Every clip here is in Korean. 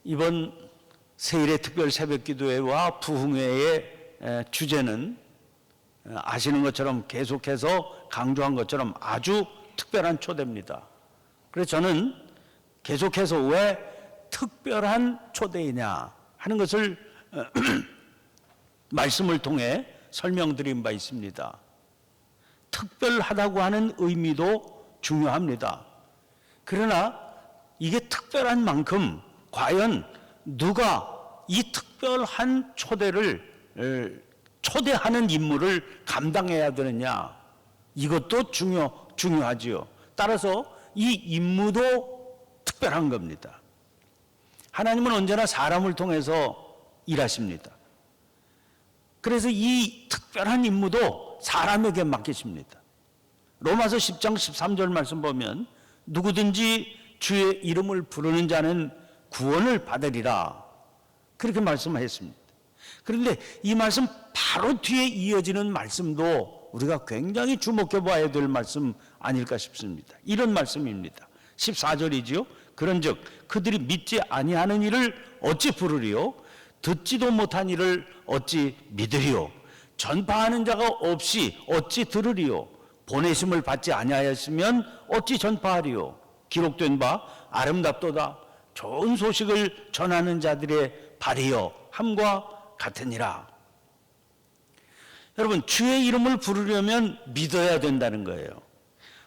이번 세일의 특별 새벽기도회와 부흥회의 주제는 아시는 것처럼 계속해서 강조한 것처럼 아주 특별한 초대입니다. 그래서 저는 계속해서 왜 특별한 초대이냐 하는 것을 말씀을 통해 설명드린 바 있습니다. 특별하다고 하는 의미도 중요합니다. 그러나 이게 특별한 만큼 과연 누가 이 특별한 초대를 초대하는 임무를 감당해야 되느냐, 이것도 중요하지요. 따라서 이 임무도 특별한 겁니다. 하나님은 언제나 사람을 통해서 일하십니다. 그래서 이 특별한 임무도 사람에게 맡기십니다. 로마서 10장 13절 말씀 보면 누구든지 주의 이름을 부르는 자는 구원을 받으리라, 그렇게 말씀하셨습니다. 그런데 이 말씀 바로 뒤에 이어지는 말씀도 우리가 굉장히 주목해 봐야 될 말씀 아닐까 싶습니다. 이런 말씀입니다. 14절이지요. 그런즉 그들이 믿지 아니하는 이를 어찌 부르리요? 듣지도 못한 이를 어찌 믿으리요? 전파하는 자가 없이 어찌 들으리요? 보내심을 받지 아니하였으면 어찌 전파하리요? 기록된 바 아름답도다 좋은 소식을 전하는 자들의 발이여 함과 같으니라. 여러분, 주의 이름을 부르려면 믿어야 된다는 거예요.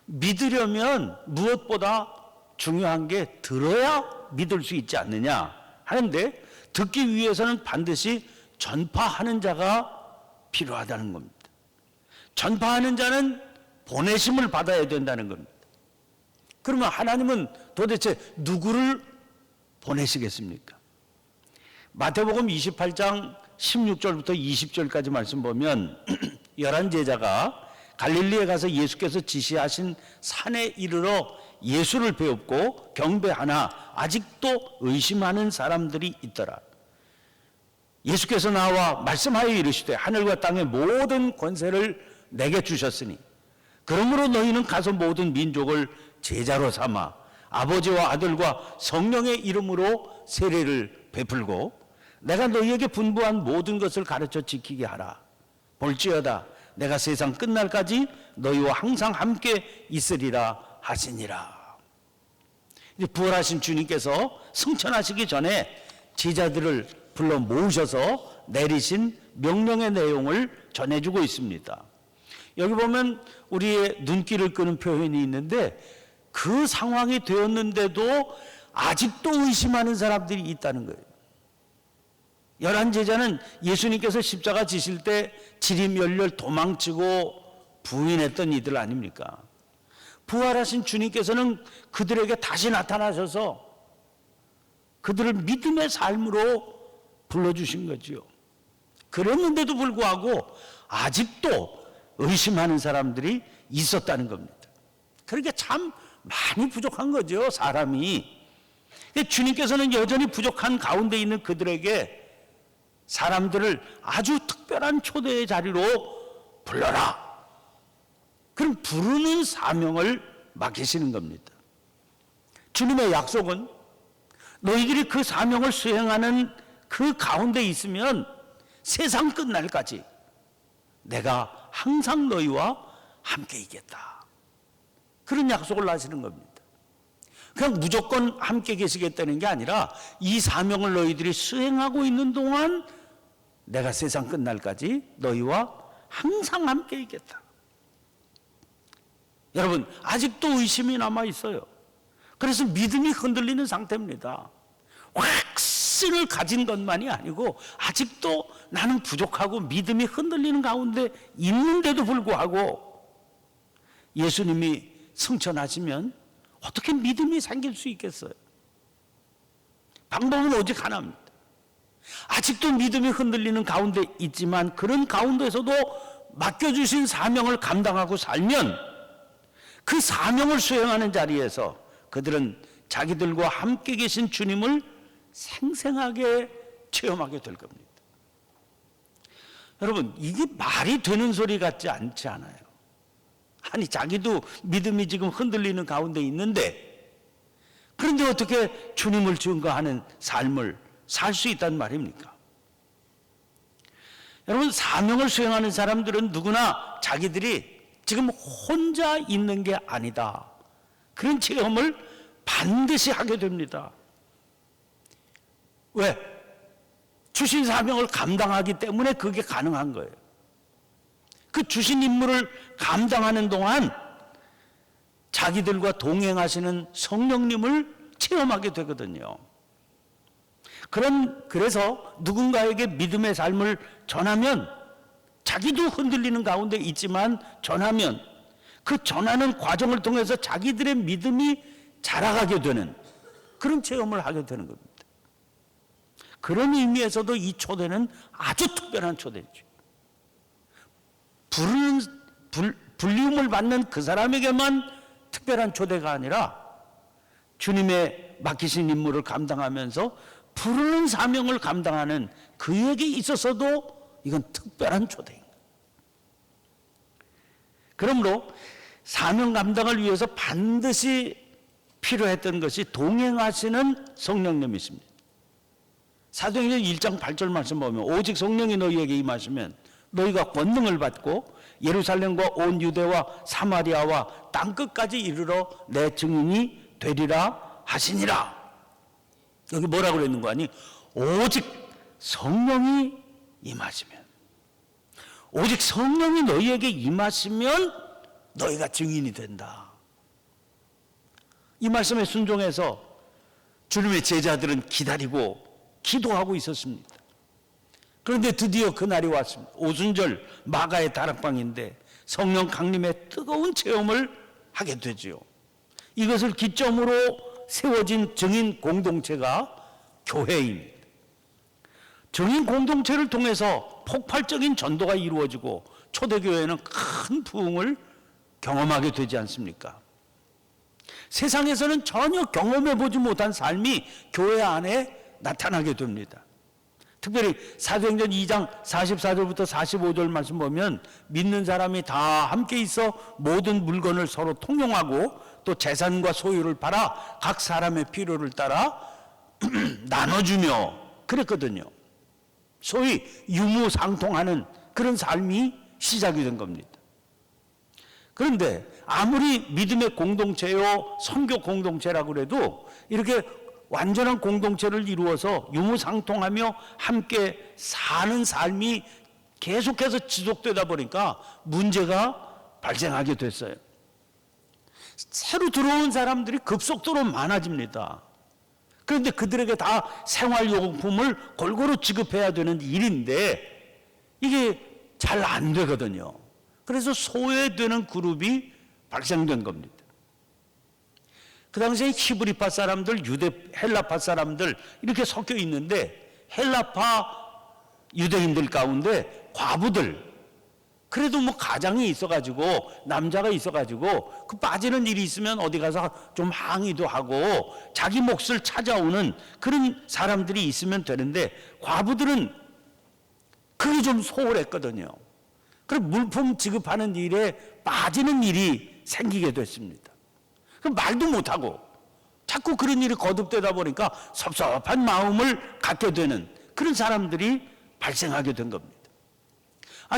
믿으려면 무엇보다 중요한 게 들어야 믿을 수 있지 않느냐 하는데, 듣기 위해서는 반드시 전파하는 자가 필요하다는 겁니다. 전파하는 자는 보내심을 받아야 된다는 겁니다. 그러면 하나님은 도대체 누구를 보내시겠습니까? 마태복음 28장 16절부터 20절까지 말씀 보면 11 제자가 갈릴리에 가서 예수께서 지시하신 산에 이르러 예수를 배웁고 경배하나 아직도 의심하는 사람들이 있더라. 예수께서 나와 말씀하여 이르시되 하늘과 땅의 모든 권세를 내게 주셨으니 그러므로 너희는 가서 모든 민족을 제자로 삼아 아버지와 아들과 성령의 이름으로 세례를 베풀고 내가 너희에게 분부한 모든 것을 가르쳐 지키게 하라. 볼지어다 내가 세상 끝날까지 너희와 항상 함께 있으리라 하시니라. 이제 부활하신 주님께서 승천하시기 전에 제자들을 불러 모으셔서 내리신 명령의 내용을 전해주고 있습니다. 여기 보면 우리의 눈길을 끄는 표현이 있는데, 그 상황이 되었는데도 아직도 의심하는 사람들이 있다는 거예요. 11 제자는 예수님께서 십자가 지실 때 지리멸렬 도망치고 부인했던 이들 아닙니까? 부활하신 주님께서는 그들에게 다시 나타나셔서 그들을 믿음의 삶으로 불러주신 거지요. 그랬는데도 불구하고 아직도 의심하는 사람들이 있었다는 겁니다. 그러니까 참 많이 부족한 거죠, 사람이. 주님께서는 여전히 부족한 가운데 있는 그들에게 사람들을 아주 특별한 초대의 자리로 불러라, 그럼 부르는 사명을 맡기시는 겁니다. 주님의 약속은 너희들이 그 사명을 수행하는 그 가운데 있으면 세상 끝날까지 내가 항상 너희와 함께 있겠다, 그런 약속을 하시는 겁니다. 그냥 무조건 함께 계시겠다는 게 아니라 이 사명을 너희들이 수행하고 있는 동안 내가 세상 끝날까지 너희와 항상 함께 있겠다. 여러분, 아직도 의심이 남아 있어요. 그래서 믿음이 흔들리는 상태입니다. 확신을 가진 것만이 아니고 아직도 나는 부족하고 믿음이 흔들리는 가운데 있는데도 불구하고 예수님이 승천하시면 어떻게 믿음이 생길 수 있겠어요? 방법은 오직 하나입니다. 아직도 믿음이 흔들리는 가운데 있지만 그런 가운데서도 맡겨주신 사명을 감당하고 살면 그 사명을 수행하는 자리에서 그들은 자기들과 함께 계신 주님을 생생하게 체험하게 될 겁니다. 여러분, 이게 말이 되는 소리 같지 않지 않아요? 아니, 자기도 믿음이 지금 흔들리는 가운데 있는데 그런데 어떻게 주님을 증거하는 삶을 살 수 있단 말입니까? 여러분, 사명을 수행하는 사람들은 누구나 자기들이 지금 혼자 있는 게 아니다, 그런 체험을 반드시 하게 됩니다. 왜? 주신 사명을 감당하기 때문에 그게 가능한 거예요. 그 주신 임무를 감당하는 동안 자기들과 동행하시는 성령님을 체험하게 되거든요. 그래서 누군가에게 믿음의 삶을 전하면, 자기도 흔들리는 가운데 있지만 전하면, 그 전하는 과정을 통해서 자기들의 믿음이 자라가게 되는 그런 체험을 하게 되는 겁니다. 그런 의미에서도 이 초대는 아주 특별한 초대죠. 불리움을 받는 그 사람에게만 특별한 초대가 아니라 주님의 맡기신 임무를 감당하면서 부르는 사명을 감당하는 그에게 있어서도 이건 특별한 초대입니다. 그러므로 사명 감당을 위해서 반드시 필요했던 것이 동행하시는 성령님이십니다. 사도행전 1장 8절 말씀 보면, 오직 성령이 너희에게 임하시면 너희가 권능을 받고 예루살렘과 온 유대와 사마리아와 땅끝까지 이르러 내 증인이 되리라 하시니라. 여기 뭐라고 그랬는 거 아니? 오직 성령이 임하시면, 오직 성령이 너희에게 임하시면 너희가 증인이 된다. 이 말씀에 순종해서 주님의 제자들은 기다리고 기도하고 있었습니다. 그런데 드디어 그날이 왔습니다. 오순절 마가의 다락방인데 성령 강림의 뜨거운 체험을 하게 되지요. 이것을 기점으로 세워진 증인 공동체가 교회입니다. 증인 공동체를 통해서 폭발적인 전도가 이루어지고 초대교회는 큰 부흥을 경험하게 되지 않습니까? 세상에서는 전혀 경험해보지 못한 삶이 교회 안에 나타나게 됩니다. 특별히 사도행전 2장 44절부터 45절 말씀 보면, 믿는 사람이 다 함께 있어 모든 물건을 서로 통용하고 또 재산과 소유를 팔아 각 사람의 필요를 따라 나눠주며 그랬거든요. 소위 유무상통하는 그런 삶이 시작이 된 겁니다. 그런데 아무리 믿음의 공동체요, 선교 공동체라고 해도 이렇게 완전한 공동체를 이루어서 유무상통하며 함께 사는 삶이 계속해서 지속되다 보니까 문제가 발생하게 됐어요. 새로 들어온 사람들이 급속도로 많아집니다. 그런데 그들에게 다 생활용품을 골고루 지급해야 되는 일인데 이게 잘 안 되거든요. 그래서 소외되는 그룹이 발생된 겁니다. 그 당시에 히브리파 사람들, 헬라파 사람들 이렇게 섞여 있는데, 헬라파 유대인들 가운데 과부들, 그래도 뭐 가장이 있어가지고 남자가 있어가지고 그 빠지는 일이 있으면 어디 가서 좀 항의도 하고 자기 몫을 찾아오는 그런 사람들이 있으면 되는데, 과부들은 그게 좀 소홀했거든요. 그럼 물품 지급하는 일에 빠지는 일이 생기게 됐습니다. 그럼 말도 못하고 자꾸 그런 일이 거듭되다 보니까 섭섭한 마음을 갖게 되는 그런 사람들이 발생하게 된 겁니다.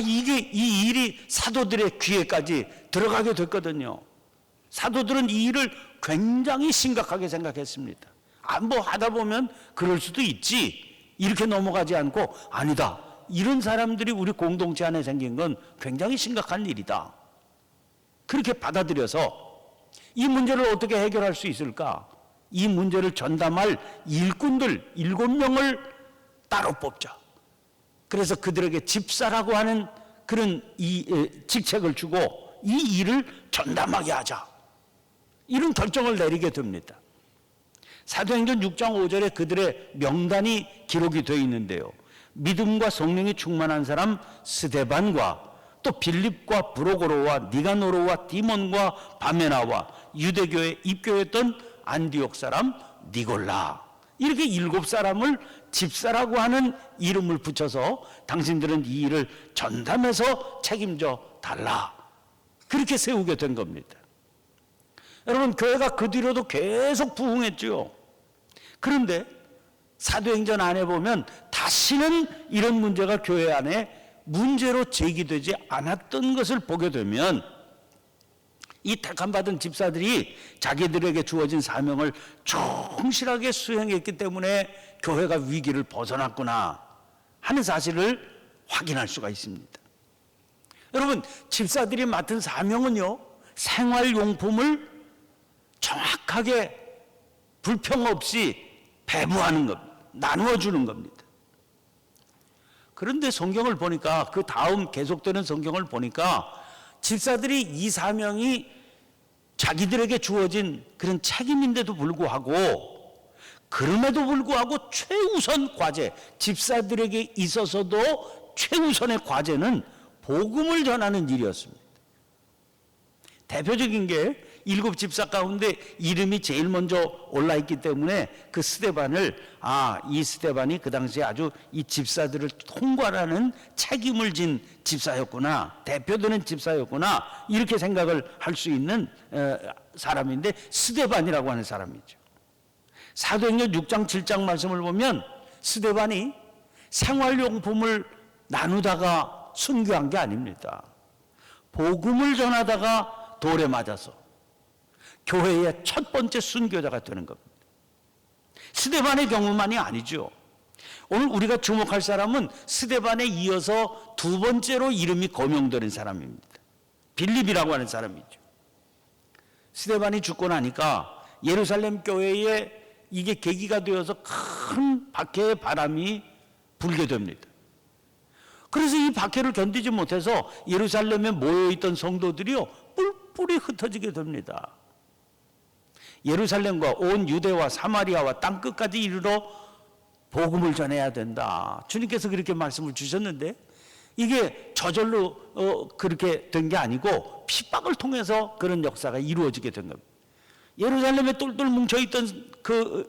이 일이 사도들의 귀에까지 들어가게 됐거든요. 사도들은 이 일을 굉장히 심각하게 생각했습니다. 뭐 하다 보면 그럴 수도 있지, 이렇게 넘어가지 않고, 아니다, 이런 사람들이 우리 공동체 안에 생긴 건 굉장히 심각한 일이다, 그렇게 받아들여서 이 문제를 어떻게 해결할 수 있을까? 이 문제를 전담할 일꾼들 7명을 따로 뽑자. 그래서 그들에게 집사라고 하는 그런 직책을 주고 이 일을 전담하게 하자, 이런 결정을 내리게 됩니다. 사도행전 6장 5절에 그들의 명단이 기록이 되어 있는데요. 믿음과 성령이 충만한 사람 스데반과 또 빌립과 브로고로와 니가노로와 디몬과 바메나와 유대교에 입교했던 안디옥 사람 니골라, 이렇게 7사람을 집사라고 하는 이름을 붙여서 당신들은 이 일을 전담해서 책임져 달라, 그렇게 세우게 된 겁니다. 여러분, 교회가 그 뒤로도 계속 부흥했죠. 그런데 사도행전 안에 보면 다시는 이런 문제가 교회 안에 문제로 제기되지 않았던 것을 보게 되면 이 택함받은 집사들이 자기들에게 주어진 사명을 충실하게 수행했기 때문에 교회가 위기를 벗어났구나 하는 사실을 확인할 수가 있습니다. 여러분, 집사들이 맡은 사명은요, 생활용품을 정확하게 불평 없이 배부하는 겁니다. 나누어 주는 겁니다. 그런데 성경을 보니까, 그 다음 계속되는 성경을 보니까 집사들이 이 사명이 자기들에게 주어진 그런 책임인데도 불구하고, 그럼에도 불구하고 최우선 과제, 집사들에게 있어서도 최우선의 과제는 복음을 전하는 일이었습니다. 대표적인 게 7 집사 가운데 이름이 제일 먼저 올라있기 때문에 그 스데반을, 이 스데반이 그 당시에 아주 이 집사들을 통과하는 책임을 진 집사였구나, 대표되는 집사였구나, 이렇게 생각을 할 수 있는 사람인데, 스데반이라고 하는 사람이죠. 사도행전 6장 7장 말씀을 보면 스데반이 생활용품을 나누다가 순교한 게 아닙니다. 복음을 전하다가 돌에 맞아서 교회의 첫 번째 순교자가 되는 겁니다. 스데반의 경우만이 아니죠. 오늘 우리가 주목할 사람은 스데반에 이어서 두 번째로 이름이 거명되는 사람입니다. 빌립이라고 하는 사람이죠. 스데반이 죽고 나니까 예루살렘 교회에 이게 계기가 되어서 큰 박해의 바람이 불게 됩니다. 그래서 이 박해를 견디지 못해서 예루살렘에 모여있던 성도들이요, 뿔뿔이 흩어지게 됩니다. 예루살렘과 온 유대와 사마리아와 땅끝까지 이르러 복음을 전해야 된다. 주님께서 그렇게 말씀을 주셨는데, 이게 저절로 그렇게 된 게 아니고 핍박을 통해서 그런 역사가 이루어지게 된 겁니다. 예루살렘에 똘똘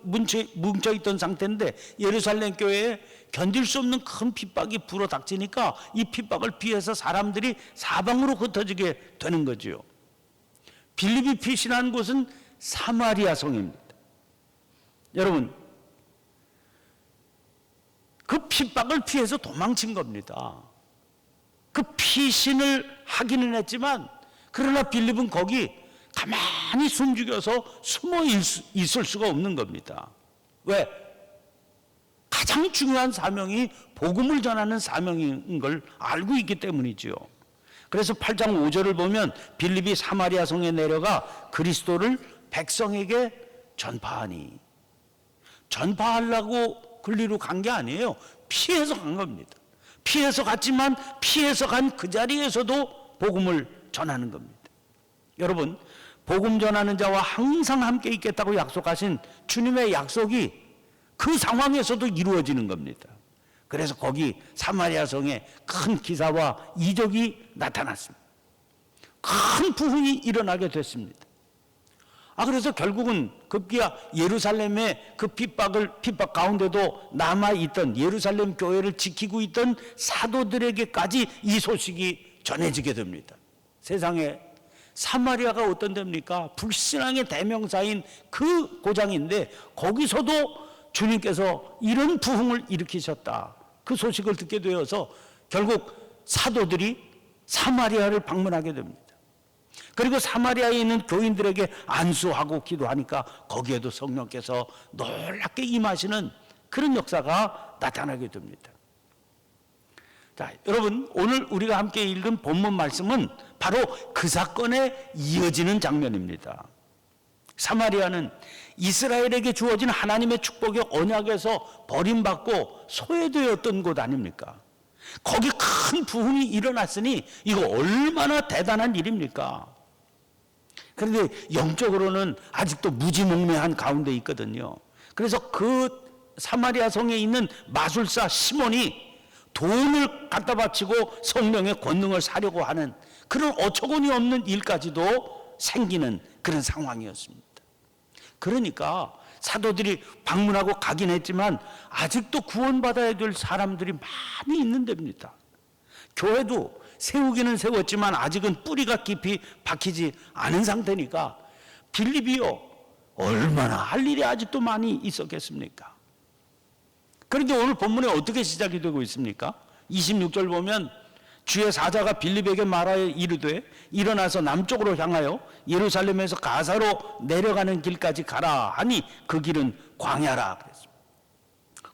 뭉쳐있던 상태인데 예루살렘 교회에 견딜 수 없는 큰 핍박이 불어닥치니까 이 핍박을 피해서 사람들이 사방으로 흩어지게 되는 거죠. 빌립이 피신한 곳은 사마리아 성입니다. 여러분, 그 핍박을 피해서 도망친 겁니다. 그 피신을 하기는 했지만, 그러나 빌립은 거기 가만히 숨죽여서 숨어 있을 수가 없는 겁니다. 왜? 가장 중요한 사명이 복음을 전하는 사명인 걸 알고 있기 때문이죠. 그래서 8장 5절을 보면 빌립이 사마리아 성에 내려가 그리스도를 백성에게 전파하니, 전파하려고 그리로 간 게 아니에요. 피해서 간 겁니다. 피해서 갔지만 피해서 간 그 자리에서도 복음을 전하는 겁니다. 여러분, 복음 전하는 자와 항상 함께 있겠다고 약속하신 주님의 약속이 그 상황에서도 이루어지는 겁니다. 그래서 거기 사마리아 성에 큰 기사와 이적이 나타났습니다. 큰 부흥이 일어나게 됐습니다. 그래서 결국은 급기야 예루살렘의 그 핍박 가운데도 남아있던 예루살렘 교회를 지키고 있던 사도들에게까지 이 소식이 전해지게 됩니다. 세상에 사마리아가 어떤 데입니까? 불신앙의 대명사인 그 고장인데 거기서도 주님께서 이런 부흥을 일으키셨다. 그 소식을 듣게 되어서 결국 사도들이 사마리아를 방문하게 됩니다. 그리고 사마리아에 있는 교인들에게 안수하고 기도하니까 거기에도 성령께서 놀랍게 임하시는 그런 역사가 나타나게 됩니다. 자, 여러분, 오늘 우리가 함께 읽은 본문 말씀은 바로 그 사건에 이어지는 장면입니다. 사마리아는 이스라엘에게 주어진 하나님의 축복의 언약에서 버림받고 소외되었던 곳 아닙니까? 거기 큰 부흥이 일어났으니 이거 얼마나 대단한 일입니까? 그런데 영적으로는 아직도 무지몽매한 가운데 있거든요. 그래서 그 사마리아 성에 있는 마술사 시몬이 돈을 갖다 바치고 성령의 권능을 사려고 하는 그런 어처구니 없는 일까지도 생기는 그런 상황이었습니다. 그러니까 사도들이 방문하고 가긴 했지만 아직도 구원받아야 될 사람들이 많이 있는 데입니다. 교회도 세우기는 세웠지만 아직은 뿌리가 깊이 박히지 않은 상태니까 빌립이요, 얼마나 할 일이 아직도 많이 있었겠습니까? 그런데 오늘 본문에 어떻게 시작이 되고 있습니까? 26절 보면 주의 사자가 빌립에게 말하여 이르되 일어나서 남쪽으로 향하여 예루살렘에서 가사로 내려가는 길까지 가라 하니 그 길은 광야라 그랬습니다.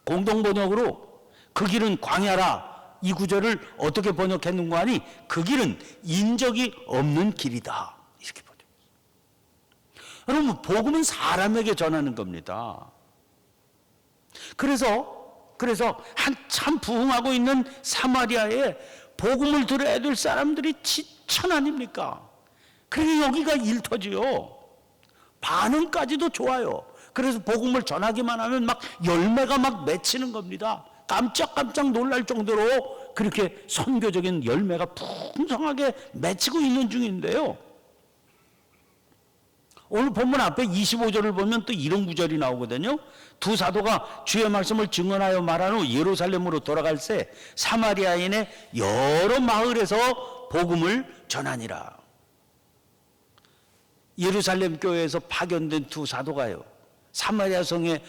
공동번역으로 그 길은 광야라, 이 구절을 어떻게 번역했는가 하니 그 길은 인적이 없는 길이다, 이렇게 번역했어요. 여러분, 복음은 사람에게 전하는 겁니다. 그래서 한참 부흥하고 있는 사마리아에 복음을 들어야 될 사람들이 지천 아닙니까? 그러니 여기가 일터지요. 반응까지도 좋아요. 그래서 복음을 전하기만 하면 막 열매가 막 맺히는 겁니다. 깜짝깜짝 놀랄 정도로 그렇게 선교적인 열매가 풍성하게 맺히고 있는 중인데요. 오늘 본문 앞에 25절을 보면 또 이런 구절이 나오거든요. 두 사도가 주의 말씀을 증언하여 말한 후 예루살렘으로 돌아갈새 사마리아인의 여러 마을에서 복음을 전하니라. 예루살렘 교회에서 파견된 두 사도가요, 사마리아 성에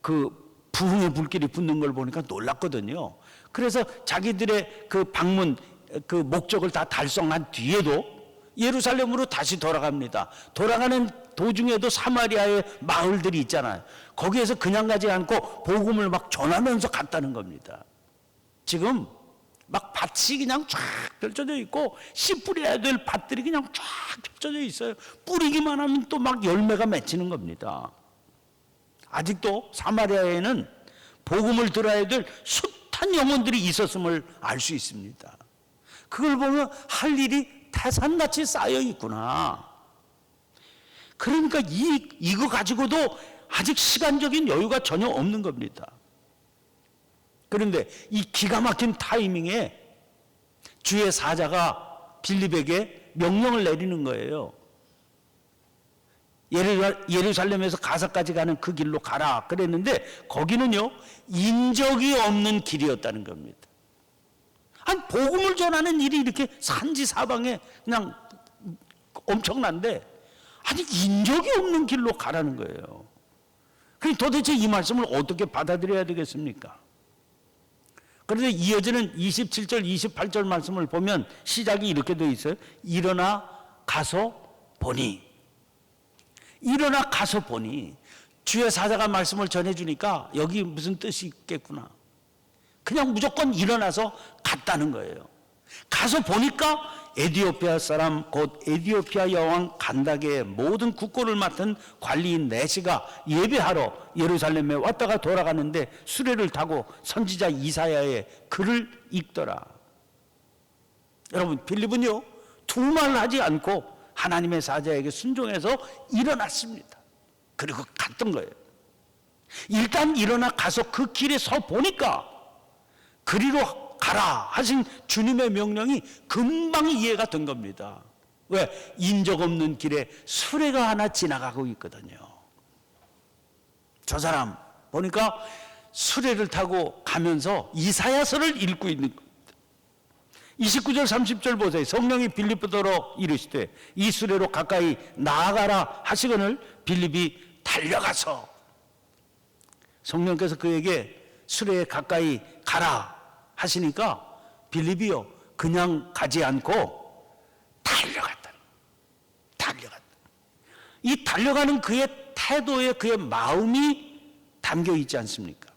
그 부흥의 불길이 붙는 걸 보니까 놀랐거든요. 그래서 자기들의 그 방문, 그 목적을 다 달성한 뒤에도 예루살렘으로 다시 돌아갑니다. 돌아가는 도중에도 사마리아의 마을들이 있잖아요. 거기에서 그냥 가지 않고 복음을 막 전하면서 갔다는 겁니다. 지금 막 밭이 그냥 쫙 펼쳐져 있고 씨 뿌려야 될 밭들이 그냥 쫙 펼쳐져 있어요. 뿌리기만 하면 또 막 열매가 맺히는 겁니다. 아직도 사마리아에는 복음을 들어야 될 숱한 영혼들이 있었음을 알 수 있습니다. 그걸 보면 할 일이 태산같이 쌓여 있구나. 그러니까 이거 가지고도 아직 시간적인 여유가 전혀 없는 겁니다. 그런데 이 기가 막힌 타이밍에 주의 사자가 빌립에게 명령을 내리는 거예요. 예루살렘에서 가사까지 가는 그 길로 가라 그랬는데 거기는요, 인적이 없는 길이었다는 겁니다. 아니, 복음을 전하는 일이 이렇게 산지사방에 그냥 엄청난데 아니, 인적이 없는 길로 가라는 거예요. 그럼 도대체 이 말씀을 어떻게 받아들여야 되겠습니까? 그런데 이어지는 27절, 28절 말씀을 보면 시작이 이렇게 되어 있어요. 일어나 가서 보니. 일어나 가서 보니. 주의 사자가 말씀을 전해주니까 여기 무슨 뜻이 있겠구나. 그냥 무조건 일어나서 갔다는 거예요. 가서 보니까 에디오피아 사람 곧 에디오피아 여왕 간다게의 모든 국고를 맡은 관리인 내시가 예배하러 예루살렘에 왔다가 돌아가는데 수레를 타고 선지자 이사야의 글을 읽더라. 여러분, 빌립은요, 두말하지 않고 하나님의 사자에게 순종해서 일어났습니다. 그리고 갔던 거예요. 일단 일어나 가서 그 길에 서 보니까 그리로 가라 하신 주님의 명령이 금방 이해가 된 겁니다. 왜? 인적 없는 길에 수레가 하나 지나가고 있거든요. 저 사람 보니까 수레를 타고 가면서 이사야서를 읽고 있는 겁니다. 29절 30절 보세요. 성령이 빌립보더러 이르시되 이 수레로 가까이 나아가라 하시거늘 빌립이 달려가서, 성령께서 그에게 수레에 가까이 가라 하시니까 빌립이요, 그냥 가지 않고 달려갔다. 이 달려가는 그의 태도에 그의 마음이 담겨 있지 않습니까?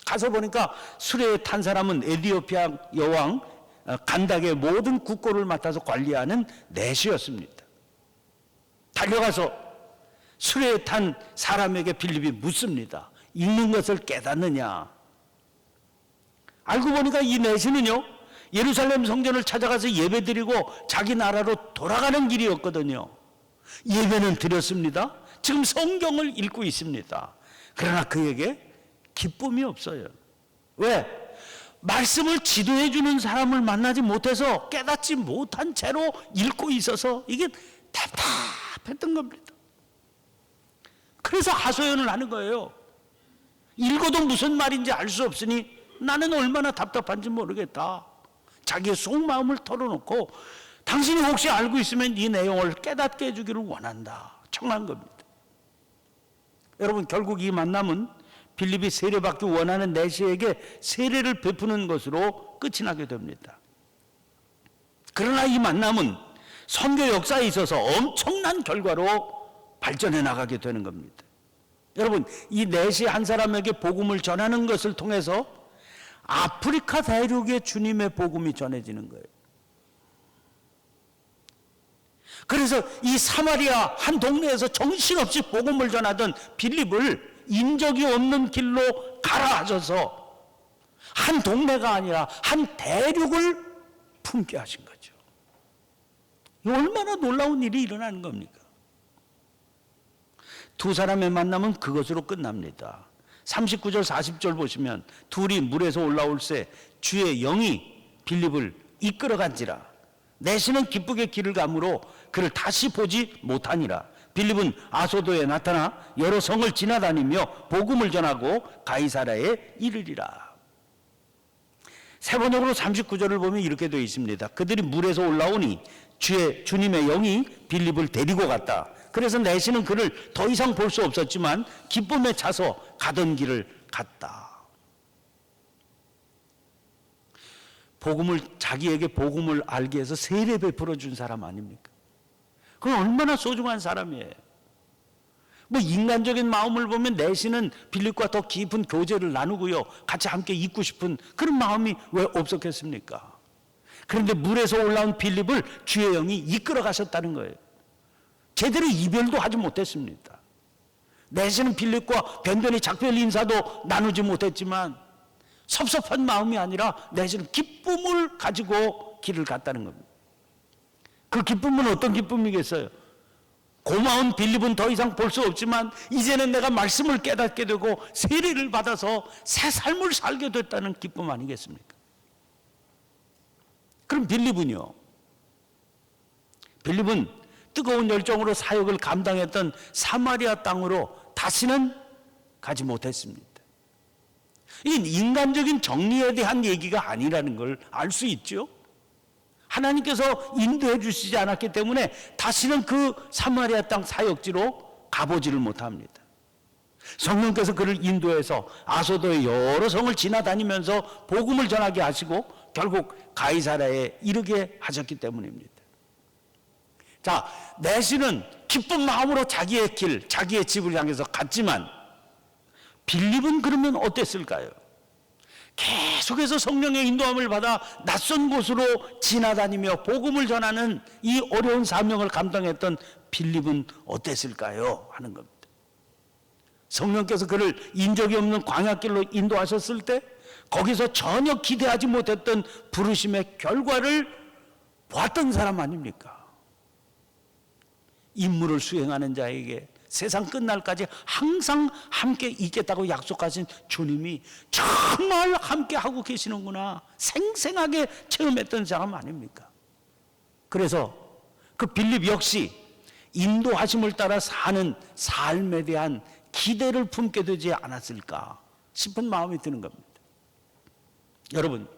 가서 보니까 수레에 탄 사람은 에디오피아 여왕 간닥의 모든 국고를 맡아서 관리하는 내시였습니다. 달려가서 수레에 탄 사람에게 빌립이 묻습니다. 읽는 것을 깨닫느냐? 알고 보니까 이 내시는요, 예루살렘 성전을 찾아가서 예배드리고 자기 나라로 돌아가는 길이었거든요. 예배는 드렸습니다. 지금 성경을 읽고 있습니다. 그러나 그에게 기쁨이 없어요. 왜? 말씀을 지도해 주는 사람을 만나지 못해서 깨닫지 못한 채로 읽고 있어서 이게 답답했던 겁니다. 그래서 하소연을 하는 거예요. 읽어도 무슨 말인지 알 수 없으니 나는 얼마나 답답한지 모르겠다. 자기의 속마음을 털어놓고 당신이 혹시 알고 있으면 이 내용을 깨닫게 해주기를 원한다. 엄청난 겁니다. 여러분, 결국 이 만남은 빌립이 세례받기 원하는 내시에게 세례를 베푸는 것으로 끝이 나게 됩니다. 그러나 이 만남은 선교 역사에 있어서 엄청난 결과로 발전해 나가게 되는 겁니다. 여러분, 이 내시 한 사람에게 복음을 전하는 것을 통해서 아프리카 대륙에 주님의 복음이 전해지는 거예요. 그래서 이 사마리아 한 동네에서 정신없이 복음을 전하던 빌립을 인적이 없는 길로 가라 하셔서 한 동네가 아니라 한 대륙을 품게 하신 거죠. 얼마나 놀라운 일이 일어나는 겁니까? 두 사람의 만남은 그것으로 끝납니다. 39절 40절 보시면 둘이 물에서 올라올 새 주의 영이 빌립을 이끌어간지라. 내시는 기쁘게 길을 가므로 그를 다시 보지 못하니라. 빌립은 아소도에 나타나 여러 성을 지나다니며 복음을 전하고 가이사랴에 이르리라. 세 번역으로 39절을 보면 이렇게 되어 있습니다. 그들이 물에서 올라오니 주님의 영이 빌립을 데리고 갔다. 그래서 내시는 그를 더 이상 볼 수 없었지만 기쁨에 차서 가던 길을 갔다. 자기에게 복음을 알게 해서 세례 베풀어 준 사람 아닙니까? 그건 얼마나 소중한 사람이에요. 뭐 인간적인 마음을 보면 내시는 빌립과 더 깊은 교제를 나누고요, 같이 함께 있고 싶은 그런 마음이 왜 없었겠습니까? 그런데 물에서 올라온 빌립을 주의 영이 이끌어 가셨다는 거예요. 제대로 이별도 하지 못했습니다. 내시는 빌립과 변변히 작별 인사도 나누지 못했지만 섭섭한 마음이 아니라 내시는 기쁨을 가지고 길을 갔다는 겁니다. 그 기쁨은 어떤 기쁨이겠어요? 고마운 빌립은 더 이상 볼 수 없지만 이제는 내가 말씀을 깨닫게 되고 세례를 받아서 새 삶을 살게 됐다는 기쁨 아니겠습니까? 그럼 빌립은요? 빌립은 뜨거운 열정으로 사역을 감당했던 사마리아 땅으로 다시는 가지 못했습니다. 이 인간적인 정리에 대한 얘기가 아니라는 걸 알 수 있죠. 하나님께서 인도해 주시지 않았기 때문에 다시는 그 사마리아 땅 사역지로 가보지를 못합니다. 성령께서 그를 인도해서 아소도의 여러 성을 지나다니면서 복음을 전하게 하시고 결국 가이사랴에 이르게 하셨기 때문입니다. 자, 내시는 기쁜 마음으로 자기의 길, 자기의 집을 향해서 갔지만 빌립은 그러면 어땠을까요? 계속해서 성령의 인도함을 받아 낯선 곳으로 지나다니며 복음을 전하는 이 어려운 사명을 감당했던 빌립은 어땠을까요? 하는 겁니다. 성령께서 그를 인적이 없는 광야길로 인도하셨을 때 거기서 전혀 기대하지 못했던 부르심의 결과를 보았던 사람 아닙니까? 임무를 수행하는 자에게 세상 끝날까지 항상 함께 있겠다고 약속하신 주님이 정말 함께 하고 계시는구나 생생하게 체험했던 사람 아닙니까? 그래서 그 빌립 역시 인도하심을 따라 사는 삶에 대한 기대를 품게 되지 않았을까 싶은 마음이 드는 겁니다. 여러분,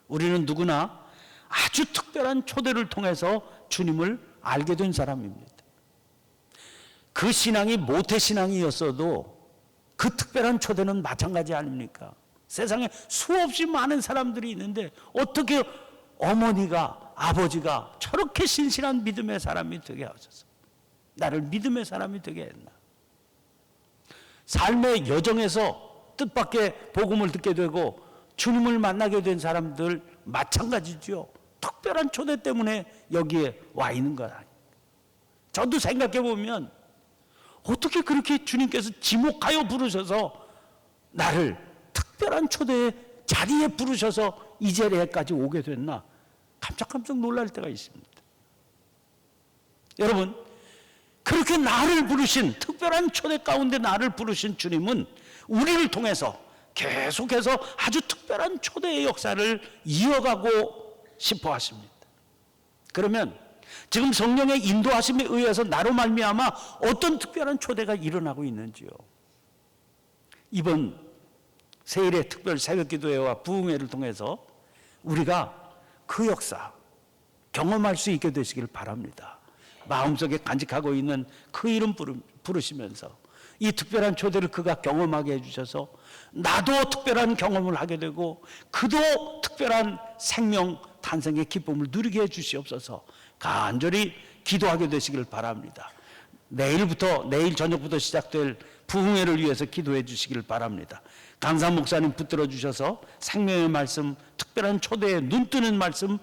우리는 누구나 아주 특별한 초대를 통해서 주님을 알게 된 사람입니다. 그 신앙이 모태신앙이었어도 그 특별한 초대는 마찬가지 아닙니까? 세상에 수없이 많은 사람들이 있는데 어떻게 어머니가, 아버지가 저렇게 신실한 믿음의 사람이 되게 하셔서 나를 믿음의 사람이 되게 했나? 삶의 여정에서 뜻밖의 복음을 듣게 되고 주님을 만나게 된 사람들 마찬가지죠. 특별한 초대 때문에 여기에 와 있는 것 아닙니까? 저도 생각해 보면 어떻게 그렇게 주님께서 지목하여 부르셔서 나를 특별한 초대의 자리에 부르셔서 이 자리에까지 오게 됐나 깜짝깜짝 놀랄 때가 있습니다. 여러분, 그렇게 나를 부르신 특별한 초대 가운데 나를 부르신 주님은 우리를 통해서 계속해서 아주 특별한 초대의 역사를 이어가고 싶어 하십니다. 그러면 지금 성령의 인도하심에 의해서 나로 말미암아 어떤 특별한 초대가 일어나고 있는지요. 이번 세일의 특별 새벽기도회와 부흥회를 통해서 우리가 그 역사 경험할 수 있게 되시길 바랍니다. 마음속에 간직하고 있는 그 이름 부르시면서 이 특별한 초대를 그가 경험하게 해주셔서 나도 특별한 경험을 하게 되고 그도 특별한 생명 탄생의 기쁨을 누리게 해주시옵소서. 간절히 기도하게 되시길 바랍니다. 내일 저녁부터 시작될 부흥회를 위해서 기도해 주시길 바랍니다. 강사 목사님 붙들어 주셔서 생명의 말씀, 특별한 초대에 눈뜨는 말씀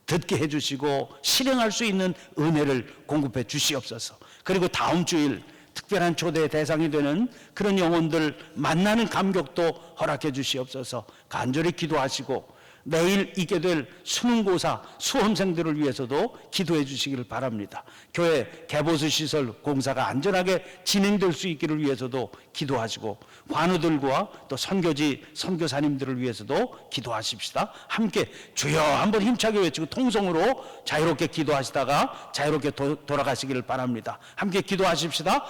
듣게 해주시고 실행할 수 있는 은혜를 공급해 주시옵소서. 그리고 다음 주일 특별한 초대의 대상이 되는 그런 영혼들 만나는 감격도 허락해 주시옵소서. 간절히 기도하시고 내일 있게 될 수능고사 수험생들을 위해서도 기도해 주시기를 바랍니다. 교회 개보수 시설 공사가 안전하게 진행될 수 있기를 위해서도 기도하시고 관우들과 또 선교지 선교사님들을 위해서도 기도하십시다. 함께 주여 한번 힘차게 외치고 통성으로 자유롭게 기도하시다가 자유롭게 돌아가시기를 바랍니다. 함께 기도하십시다.